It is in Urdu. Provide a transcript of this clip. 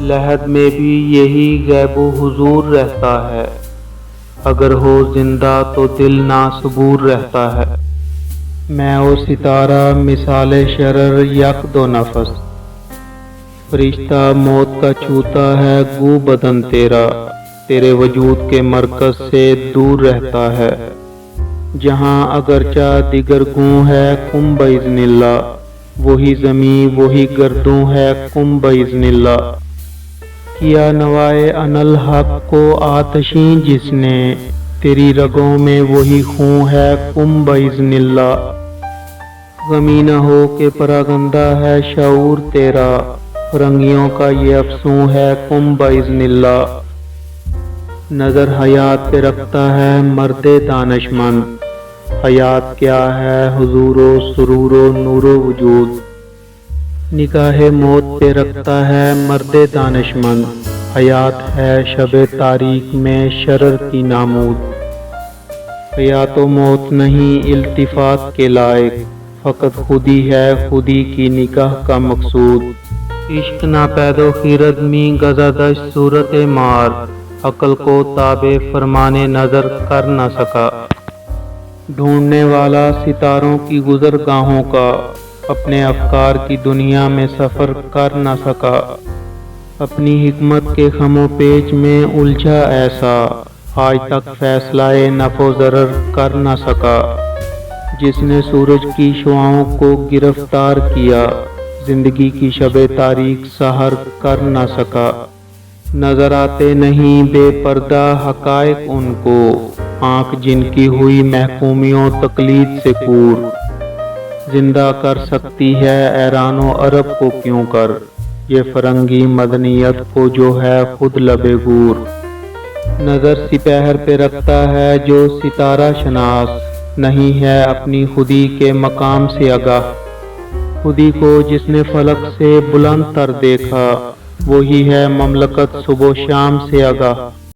لحد میں بھی یہی غیب و حضور رہتا ہے، اگر ہو زندہ تو دل ناصبور رہتا ہے۔ میں و ستارہ مثال شرر یک دو نفس، فرشتہ موت کا چھوتا ہے گو بدن تیرا، تیرے وجود کے مرکز سے دور رہتا ہے۔ جہاں اگرچہ دیگر گوں ہے کم باذن اللہ، وہی زمیں وہی گردوں ہے کم باذن اللہ۔ کیا نوائے انالحق کو آتشیں جس نے، تیری رگوں میں وہی خون ہے کم باذن اللہ۔ غمی نہ ہو کہ پراگندہ ہے شعور تیرا، فرنگیوں کا یہ افسون ہے کم باذن اللہ۔ نظر حیات پہ رکھتا ہے مرد دانشمند، حیات کیا ہے حضور و سرور و نور و وجود۔ نگاہ موت پہ رکھتا ہے مرد دانشمند، حیات ہے شب تاریک میں شرر کی نامود۔ حیات و موت نہیں التفات کے لائق، فقط خودی ہے خودی کی نگاہ کا مقصود۔ عشق نہ پیدو خیرت میں گزادش صورت مار، عقل کو تابع فرمانے نظر کر نہ سکا۔ ڈھونڈنے والا ستاروں کی گزرگاہوں کا، اپنے افکار کی دنیا میں سفر کر نہ سکا۔ اپنی حکمت کے خم و پیچ میں الجھا ایسا، آج تک فیصلہ نفع و ضرر کر نہ سکا۔ جس نے سورج کی شعاؤں کو گرفتار کیا، زندگی کی شب تاریک سحر کر نہ سکا۔ نظر آتے نہیں بے پردہ حقائق ان کو، آنکھ جن کی ہوئی محکومیوں تقلید سے کور۔ زندہ کر سکتی ہے ایران و عرب کو کیوں کر، یہ فرنگی مدنیت کو جو ہے خود لبے گور۔ نظر سپہر پہ رکھتا ہے جو ستارہ شناس، نہیں ہے اپنی خودی کے مقام سے آگاہ۔ خودی کو جس نے فلک سے بلند تر دیکھا، وہی ہے مملکت صبح و شام سے آگاہ۔